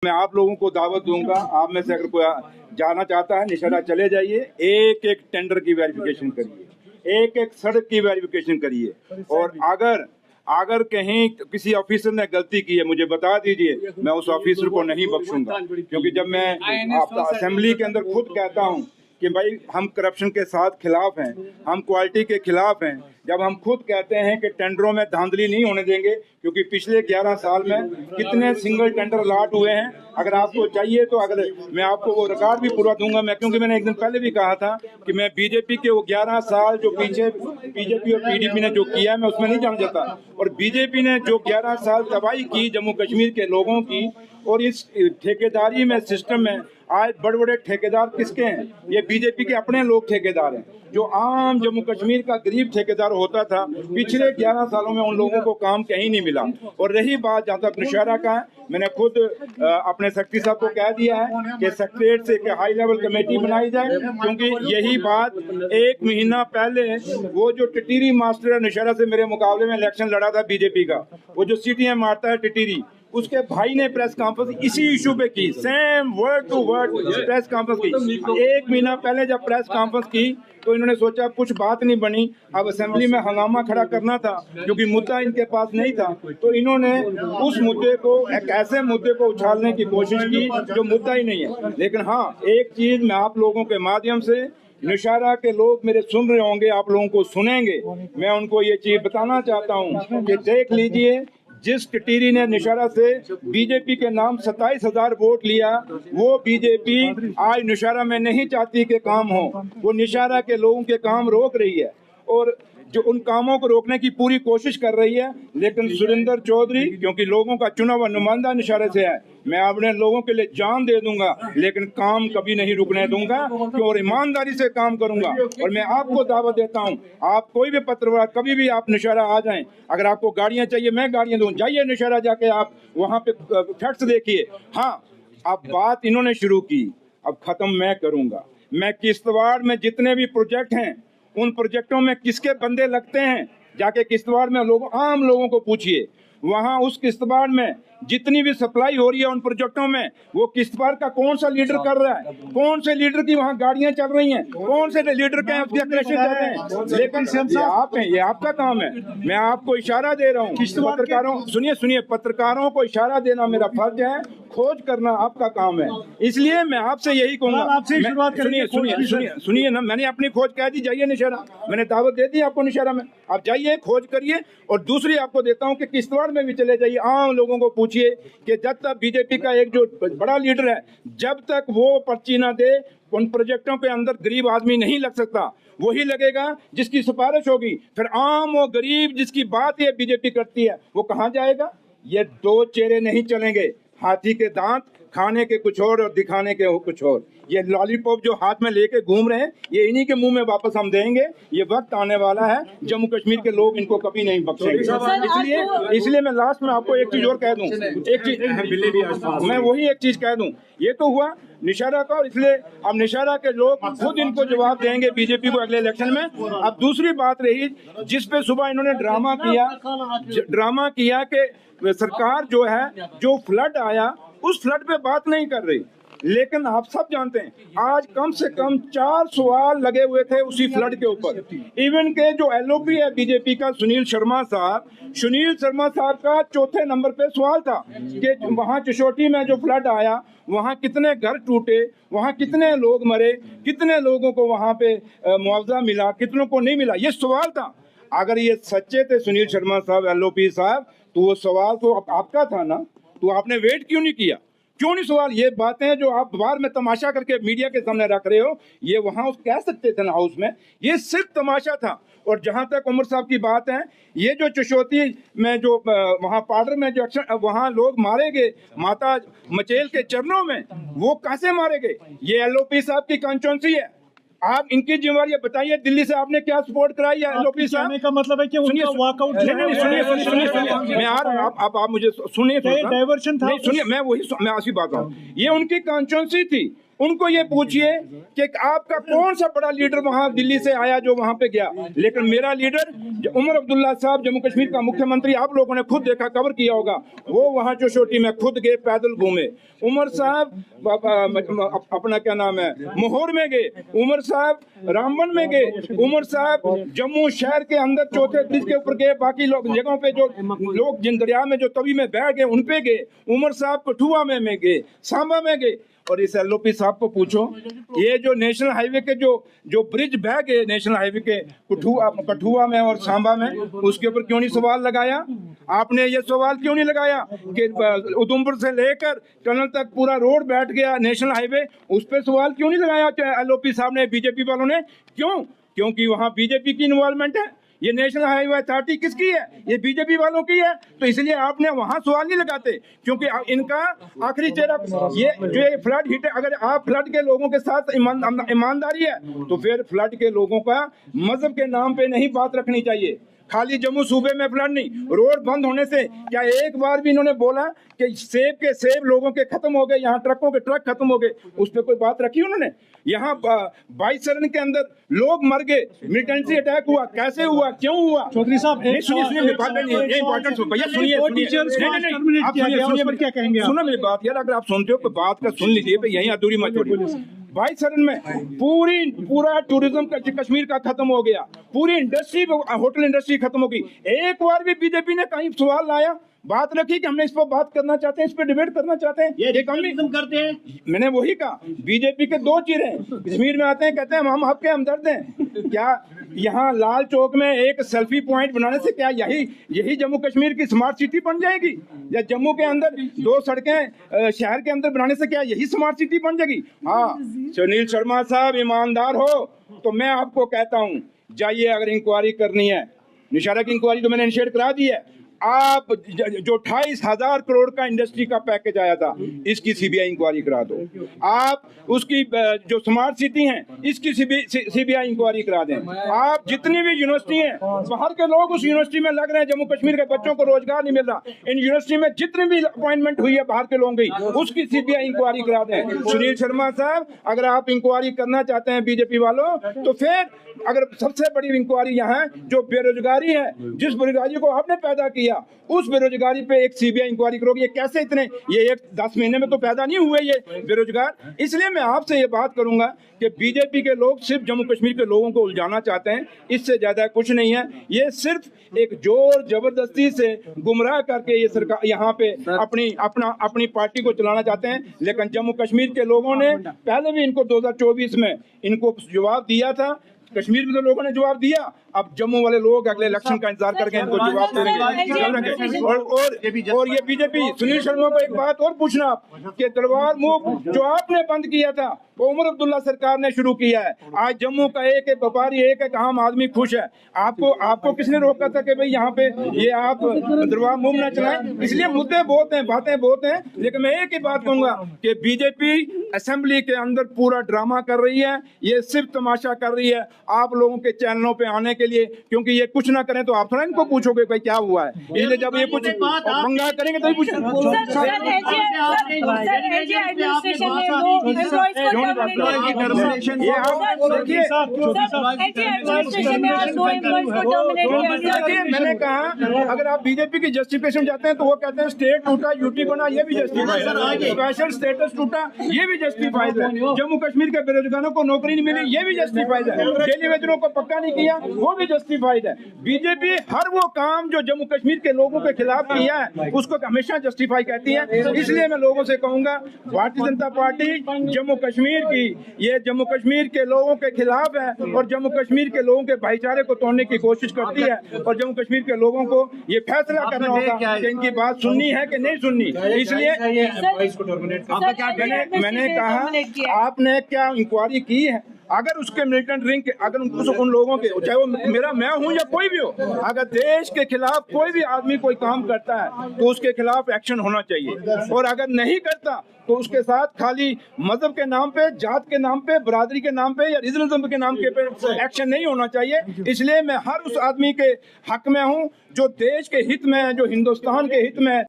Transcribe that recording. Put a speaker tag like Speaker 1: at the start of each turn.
Speaker 1: मैं आप लोगों को दावत दूंगा, आप में से अगर कोई जाना चाहता है निशारा चले जाइए, एक एक टेंडर की वेरिफिकेशन करिए, एक एक सड़क की वेरिफिकेशन करिए, और अगर कहीं किसी ऑफिसर ने गलती की है मुझे बता दीजिए, मैं उस ऑफिसर को नहीं बख्शूंगा। क्योंकि जब मैं असेंबली के अंदर खुद कहता हूं कि भाई हम करप्शन के साथ खिलाफ हैं, हम क्वालिटी के खिलाफ हैं, जब हम खुद कहते हैं कि टेंडरों में धांधली नहीं होने देंगे, क्योंकि पिछले 11 साल में कितने सिंगल टेंडर अलॉट हुए हैं, अगर आपको चाहिए तो अगर मैं आपको वो रिकॉर्ड भी पूरा दूंगा मैं, क्योंकि मैंने एक दिन पहले भी कहा था कि मैं बीजेपी के वो 11 साल जो पीछे बीजेपी और पीडीपी ने जो किया है मैं उसमें नहीं जाना चाहता, और बीजेपी ने जो 11 साल तबाही की जम्मू कश्मीर के लोगों की, और इस ठेकेदारी में सिस्टम में आज बड़े बड़े ठेकेदार किसके हैं? ये बीजेपी के अपने लोग ठेकेदार हैं। जो आम जम्मू कश्मीर का गरीब ठेकेदार होता था, पिछले 11 सालों में उन लोगों को काम कहीं नहीं मिला। और रही बात जहाँ तक नौशहरा का है, मैंने खुद अपने सेक्रेटरी साहब को कह दिया है कि सेक्रेटरीट से एक हाई लेवल कमेटी बनाई जाए, क्योंकि यही बात 1 महीना पहले वो जो टिटीरी मास्टर है नौशहरा से मेरे मुकाबले में इलेक्शन लड़ा था बीजेपी का, वो जो सीटियां मारता है टिटीरी, उसके भाई ने प्रेस कॉन्फ्रेंस इसी इशू पे की, same word to word press conference की। 1 महीना पहले जब प्रेस कॉन्फ्रेंस की तो इन्होंने सोचा कुछ बात नहीं बनी, अब असेंबली में हंगामा खड़ा करना था क्योंकि मुद्दा इनके पास नहीं था, तो इन्होंने उस मुद्दे को, एक ऐसे मुद्दे को उछालने की कोशिश की जो मुद्दा ही नहीं है। लेकिन हाँ, एक चीज मैं आप लोगों के माध्यम से, नौशहरा के लोग मेरे सुन रहे होंगे, आप लोगों को सुनेंगे, मैं उनको ये चीज बताना चाहता हूँ कि देख लीजिए, जिस टिटीरी ने नौशहरा से बीजेपी के नाम 27,000 वोट लिया, वो बीजेपी आज नौशहरा में नहीं चाहती कि काम हो, वो नौशहरा के लोगों के काम रोक रही है और जो उन कामों को रोकने की पूरी कोशिश कर रही है। लेकिन सुरेंद्र चौधरी, क्योंकि लोगों का चुना हुआ नुमाइंदा नौशहरे से है, मैं अपने लोगों के लिए जान दे दूंगा, लेकिन काम कभी नहीं रुकने दूंगा और ईमानदारी से काम करूंगा। और मैं आपको दावत देता हूं, आप कोई भी पत्रकार कभी भी आप नौशहरा आ जाएं, अगर आपको गाड़ियां चाहिए मैं गाड़ियां दूं, जाइए नौशहरा जाके आप वहां पे फैक्ट्स देखिए। हाँ, अब बात इन्होंने शुरू की, अब खत्म मैं करूंगा। मैं किश्तवाड़ में जितने भी प्रोजेक्ट हैं, उन प्रोजेक्टों में किसके बंदे लगते हैं, जाके किश्तवाड़ में आम लोगों को पूछिए। वहां उस किश्तवाड़ में जितनी भी सप्लाई हो रही है उन प्रोजेक्टों में, वो किश्तवाड़ का कौन सा लीडर कर रहा है, कौन से लीडर की वहां गाड़ियां चल रही हैं, कौन से लीडर के उसके ऑपरेशन चल रहे हैं। लेकिन ये आप हैं, ये आपका काम है। मैं आपको इशारा दे रहा हूँ, पत्रकारों सुनिए, पत्रकारों को इशारा देना मेरा फर्ज है, खोज करना आपका काम है। इसलिए मैं आपसे यही कहूँगा, सुनिए ना, मैंने अपनी खोज कह दी, जाइए नौशहरा, मैंने दावत दे दी आपको नौशहरा में, आप जाइए खोज करिए। और दूसरी आपको देता हूँ कि किश्तवाड़ में भी चले जाइए, आम लोगों को पूछिए कि जब तक बीजेपी का एक जो बड़ा लीडर है, जब तक वो पर्ची ना दे, उन प्रोजेक्टों के अंदर गरीब आदमी नहीं लग सकता। वही लगेगा जिसकी सिफारिश होगी, फिर आम और गरीब जिसकी बात ये बीजेपी करती है वो कहाँ जाएगा? ये दो चेहरे नहीं चलेंगे, हाथी के दांत, खाने के कुछ और दिखाने के कुछ और। ये लॉलीपॉप जो हाथ में लेके घूम रहे हैं, ये इन्हीं के मुंह में वापस हम देंगे। ये वक्त आने वाला है, जम्मू कश्मीर के लोग इनको कभी नहीं बख्शेंगे। इसलिए मैं लास्ट में आपको एक चीज और कह दूं, एक चीज मैं वही एक चीज कह दूं, ये तो हुआ नौशहरा का, और इसलिए अब नौशहरा के लोग खुद इनको जवाब देंगे बीजेपी को अगले इलेक्शन में। अब दूसरी बात रही, जिस पे सुबह इन्होंने ड्रामा किया कि सरकार जो है, जो फ्लड आया उस फ्लड पे बात नहीं कर रही। लेकिन आप सब जानते हैं आज कम से कम 4 सवाल लगे हुए थे उसी फ्लड के ऊपर। इवन के जो एलओपी है बीजेपी का सुनील शर्मा साहब का चौथे नंबर पे सवाल था कि वहां चशोटी में जो फ्लड आया, वहां कितने घर टूटे, वहां कितने लोग मरे, कितने लोगों को वहां पे मुआवजा मिला, कितनों को नहीं मिला, ये सवाल था। अगर ये सच्चे थे सुनील शर्मा साहब, एलओपी साहब, तो वो सवाल तो आपका था ना, तो आपने वेट क्यों नहीं किया, क्यों नहीं सवाल? ये बातें जो आप बाहर में तमाशा करके मीडिया के सामने रख रहे हो, ये वहां कह सकते थे ना हाउस में, ये सिर्फ तमाशा था। और जहां तक उमर साहब की बात है, ये जो चशोती में जो वहां पार्डर में जो वहां लोग मारे गए माता मचेल के चरणों में, वो कैसे मारे गए? ये एलओपी साहब की कॉन्स्टिट्यूएंसी है, आप इनकी जिम्मेवारी बताइए, दिल्ली से आपने क्या सपोर्ट कराई है एलओपी साहब का? मतलब है कि उनका वॉकआउट। सुनिए, मैं आ रहा हूँ, आप मुझे सुनिए, डाइवर्शन था। सुनिए, मैं ऐसी बात हूँ, ये उनकी कॉन्स्टिट्यूएंसी थी, उनको ये पूछिए कि आपका कौन सा बड़ा लीडर वहां दिल्ली से आया जो वहां पे गया। लेकिन मेरा लीडर उमर अब्दुल्ला साहब, जम्मू कश्मीर का मुख्यमंत्री, आप लोगों ने खुद देखा, कवर किया होगा, वो वहां चौशोटी में खुद गए, पैदल घूमे। उमर साहब अपना क्या नाम है, मोहर में गए, उमर साहब रामबन में गए, उमर साहब जम्मू शहर के अंदर चौथे ब्रिज के ऊपर गए, बाकी लोग जगहों पे जो लोग जिन दरिया में जो तवी में बह गए उन पे गए। उमर साहब कठुआ में गए, सांबा में गए। और इस एलओपी साहब को पूछो, ये जो नेशनल हाईवे के जो ब्रिज बह गए नेशनल हाईवे के कठुआ में और सांबा में, उसके ऊपर क्यों नहीं सवाल लगाया? आपने ये सवाल क्यों नहीं लगाया कि उधमपुर से लेकर टनल तक पूरा रोड बैठ गया नेशनल हाईवे, उस पर सवाल क्यों नहीं लगाया एलओपी साहब ने, बीजेपी वालों ने? क्यों? क्योंकि वहाँ बीजेपी की इन्वॉल्वमेंट है। ये नेशनल हाईवे अथॉरिटी किसकी है? ये बीजेपी वालों की है। तो इसलिए आपने वहां सवाल नहीं लगाते, क्योंकि इनका आखिरी चेहरा ये जो फ्लड हिट, अगर आप फ्लड के लोगों के साथ ईमानदारी है तो फिर फ्लड के लोगों का मजहब के नाम पे नहीं बात रखनी चाहिए। खाली जम्मू सूबे में फ्लड नहीं, रोड बंद होने से क्या एक बार भी इन्होंने बोला कि सेब के सेब लोगों के खत्म हो गए, यहाँ ट्रकों के ट्रक खत्म हो गए, उस पर कोई बात रखी उन्होंने? यहाँ 22 शरण के अंदर लोग मर गए, मिलिटेंसी अटैक हुआ, कैसे हुआ, क्यों हुआ?
Speaker 2: चौधरी साहब
Speaker 1: सुनो मेरी बात यार, अगर आप सुनते हो तो बात का सुन लीजिए, यही अधूरी मत छोड़िए। 22 शरण में पूरा टूरिज्म का कश्मीर का खत्म हो गया, पूरी इंडस्ट्री, होटल इंडस्ट्री खत्म हो गई। एक बार भी बीजेपी ने कहीं सवाल लाया, बात रखी कि हमने इस पर बात करना चाहते हैं, इस पर डिबेट करना चाहते हैं? ये कम करते हैं। मैंने वही कहा, बीजेपी के दो चेहरे हैं, कश्मीर में आते हैं कहते हैं हम आपके हमदर्द हैं। क्या यहाँ लाल चौक में एक सेल्फी पॉइंट बनाने से क्या यही जम्मू कश्मीर की स्मार्ट सिटी बन जाएगी? या जम्मू के अंदर 2 सड़कें शहर के अंदर बनाने से क्या यही स्मार्ट सिटी बन जाएगी? हाँ, सुनील शर्मा साहब ईमानदार हो तो मैं आपको कहता हूँ, जाइए, अगर इंक्वायरी करनी है, निशारा की इंक्वायरी तो मैंने इनिशिएट करा दी है। आप जो 28,000 करोड़ का इंडस्ट्री का पैकेज आया था, इसकी सीबीआई इंक्वायरी करा दो। आप उसकी जो स्मार्ट सिटी हैं, इसकी सीबीआई इंक्वायरी करा दें। आप जितनी भी यूनिवर्सिटी हैं, बाहर के लोग उस यूनिवर्सिटी में लग रहे हैं, जम्मू कश्मीर के बच्चों को रोजगार नहीं मिल रहा, इन यूनिवर्सिटी में जितनी भी अपॉइंटमेंट हुई है बाहर के लोगों की, उसकी सीबीआई इंक्वायरी करा दें। सुनील शर्मा साहब, अगर आप इंक्वायरी करना चाहते हैं बीजेपी वालों, तो फिर अगर सबसे बड़ी इंक्वायरी यहाँ जो बेरोजगारी है, जिस बेरोजगारी को आपने पैदा किया, उस बेरोजगारी पे एक सीबीआई इंक्वायरी करोगे। ये कैसे इतने, ये 10 महीने में तो पैदा नहीं हुए ये बेरोजगार। इसलिए मैं आपसे ये बात करूंगा कि बीजेपी के लोग सिर्फ जम्मू कश्मीर के लोगों को उलझाना चाहते हैं, इससे ज्यादा कुछ नहीं है। ये सिर्फ एक जोर जबरदस्ती से गुमराह करके ये सरकार यहाँ पे अपनी पार्टी को चलाना चाहते हैं। लेकिन जम्मू कश्मीर के लोगों ने पहले भी इनको 2024 में इनको जवाब दिया था, कश्मीर में तो लोगों ने जवाब दिया, अब जम्मू वाले लोग अगले इलेक्शन का इंतजार करके इनको जवाब देंगे। और ये बीजेपी, सुनील शर्मा को एक बात और पूछना आप कि तलवार मुख जो आपने बंद किया था वो उमर अब्दुल्ला सरकार ने शुरू किया है। आज जम्मू का एक व्यापारी, एक आम आदमी खुश है। आपको किसने रोका था कि भाई यहाँ पे ये आप दरबार मुंह न चलाएं? इसलिए मुद्दे बहुत हैं, बातें बहुत हैं, लेकिन मैं एक ही बात कहूंगा कि बीजेपी असेंबली के अंदर पूरा ड्रामा कर रही है, ये सिर्फ तमाशा कर रही है आप लोगों के चैनलों पे आने के लिए, क्योंकि ये कुछ ना करें तो आप थोड़ा इनको पूछोगे भाई क्या हुआ है। इसलिए जब ये कुछ पंगा करेंगे तो ही मैंने कहा, अगर आप बीजेपी की जस्टिफिकेशन जाते हैं तो वो कहते हैं स्टेट टूटा, यूटी बना, ये भी जस्टिफाइड है। स्पेशल स्टेटस टूटा, ये भी जस्टिफाइड है। जम्मू कश्मीर के बेरोजगारों को नौकरी नहीं मिली, ये भी जस्टिफाइड है। डेली वेतनों को पक्का नहीं किया, वो भी जस्टिफाइड है। बीजेपी हर वो काम जो जम्मू कश्मीर के लोगों के खिलाफ किया है उसको हमेशा जस्टिफाई कहती है। इसलिए मैं लोगों से कहूंगा, भारतीय जनता पार्टी जम्मू कश्मीर की, ये जम्मू कश्मीर के लोगों के खिलाफ है और जम्मू कश्मीर के लोगों के भाईचारे को तोड़ने की कोशिश करती है। और जम्मू कश्मीर के लोगों को ये फैसला करना होगा कि इनकी बात सुननी है कि नहीं सुननी। इसलिए मैंने कहा, आपने क्या इंक्वायरी की है? अगर उसके मिलिटेंट रिंग के, अगर उन लोगों के, चाहे वो मैं हूं या कोई भी हो, अगर देश के खिलाफ कोई भी आदमी कोई काम करता है तो उसके खिलाफ एक्शन होना चाहिए। और अगर नहीं करता तो उसके साथ खाली मजहब के नाम पे, जात के नाम पे, बरादरी के नाम पे या रीजनलिज्म के नाम के पे एक्शन नहीं होना चाहिए। इसलिए मैं हर उस आदमी के हक में हूं जो देश के हित में है, जो हिंदुस्तान के हित में है,